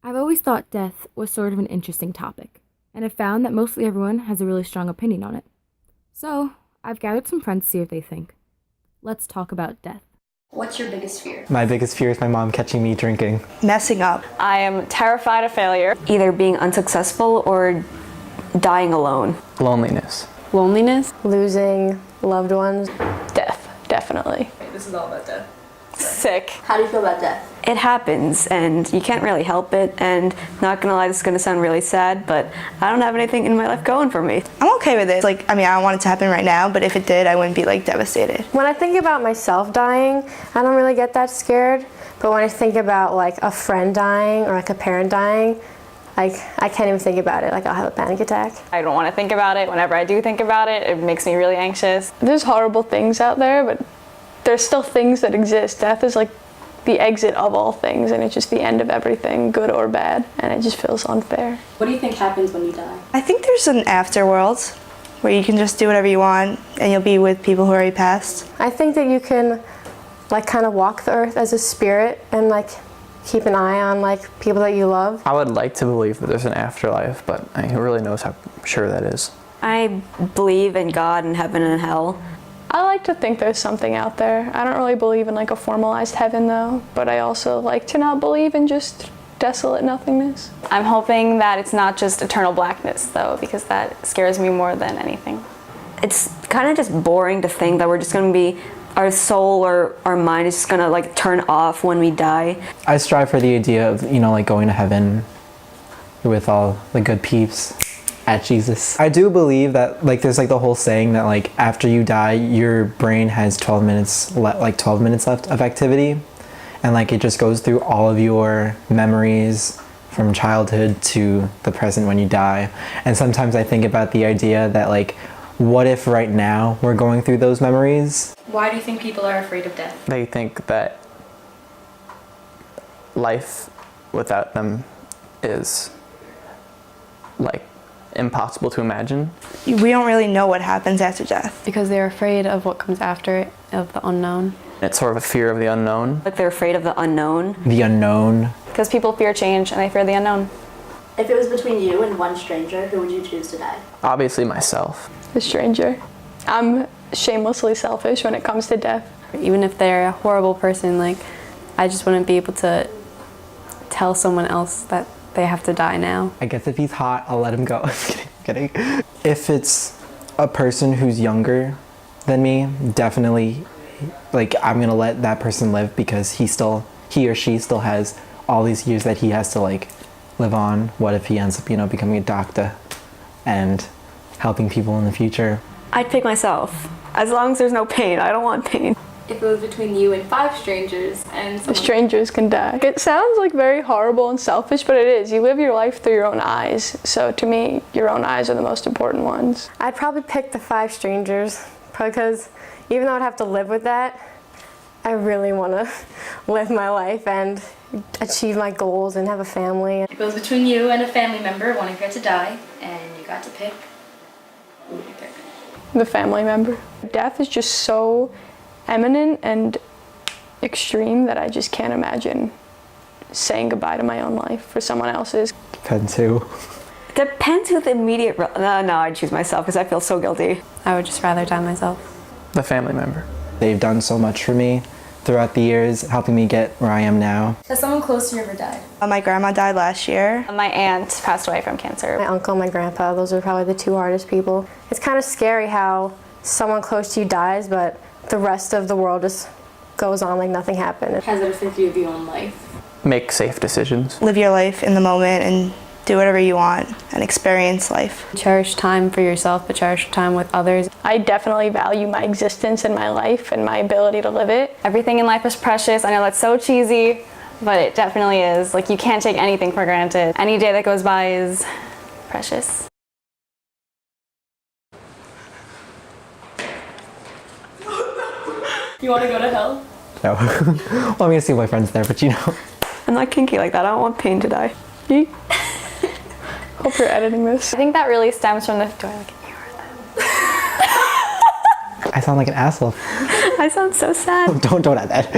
I've always thought death was sort of an interesting topic, and I've found that mostly everyone has a really strong opinion on it. So, I've gathered some friends to see what they think. Let's talk about death. What's your biggest fear? My biggest fear is my mom catching me drinking. Messing up. I am terrified of failure. Either being unsuccessful or dying alone. Loneliness. Loneliness. Losing loved ones. Death, definitely. This is all about death. Sick. How do you feel about death? It happens and you can't really help it, and not gonna lie, this is gonna sound really sad, but I don't have anything in my life going for me. I'm okay with it. I don't want it to happen right now, but if it did, I wouldn't be devastated. When I think about myself dying, I don't really get that scared. But when I think about a friend dying or a parent dying, I can't even think about it. I'll have a panic attack. I don't want to think about it. Whenever I do think about it, it makes me really anxious. There's horrible things out there, but there's still things that exist. Death is the exit of all things, and it's just the end of everything, good or bad, and it just feels unfair. What do you think happens when you die? I think there's an afterworld where you can just do whatever you want and you'll be with people who already passed. I think that you can kind of walk the earth as a spirit and keep an eye on people that you love. I would like to believe that there's an afterlife, but who really knows how sure that is. I believe in God and heaven and hell. I like to think there's something out there. I don't really believe in a formalized heaven though, but I also like to not believe in just desolate nothingness. I'm hoping that it's not just eternal blackness though, because that scares me more than anything. It's kind of just boring to think that we're just gonna be, our soul or our mind is just gonna turn off when we die. I strive for the idea of, going to heaven with all the good peeps at Jesus. I do believe that there's the whole saying that after you die, your brain has 12 minutes left of activity, and it just goes through all of your memories from childhood to the present when you die. And sometimes I think about the idea that what if right now we're going through those memories? Why do you think people are afraid of death? They think that life without them is impossible to imagine. We don't really know what happens after death. Because they're afraid of what comes after it, of the unknown. It's sort of a fear of the unknown. They're afraid of the unknown. The unknown. Because people fear change and they fear the unknown. If it was between you and one stranger, who would you choose to die? Obviously myself. The stranger. I'm shamelessly selfish when it comes to death. Even if they're a horrible person, I just wouldn't be able to tell someone else that they have to die now. I guess if he's hot, I'll let him go. Kidding. If it's a person who's younger than me, definitely, I'm gonna let that person live because he or she still has all these years that he has to live on. What if he ends up, becoming a doctor and helping people in the future? I'd pick myself. As long as there's no pain. I don't want pain. If it was between you and 5 strangers and The strangers can die. It sounds very horrible and selfish, but it is. You live your life through your own eyes. So to me, your own eyes are the most important ones. I'd probably pick the 5 strangers because even though I'd have to live with that, I really want to live my life and achieve my goals and have a family. If it was between you and a family member, one of you had to die, and you got to pick, who would you pick? The family member. Death is just so eminent and extreme that I just can't imagine saying goodbye to my own life for someone else's. Depends who. Depends who the immediate... No, I'd choose myself because I feel so guilty. I would just rather die myself. The family member. They've done so much for me throughout the years, helping me get where I am now. Has someone close to you ever died? My grandma died last year. My aunt passed away from cancer. My uncle and my grandpa, those are probably the 2 hardest people. It's kind of scary how someone close to you dies, but the rest of the world just goes on like nothing happened. Has it affected you of your own life? Make safe decisions. Live your life in the moment and do whatever you want and experience life. Cherish time for yourself, but cherish time with others. I definitely value my existence and my life and my ability to live it. Everything in life is precious. I know that's so cheesy, but it definitely is. You can't take anything for granted. Any day that goes by is precious. You want to go to hell? No. Well, I'm gonna see my friends there, but I'm not kinky like that. I don't want pain to die. Hope you're editing this. I think that really stems from the... Do I look at you or them? I sound like an asshole. I sound so sad. Don't add that.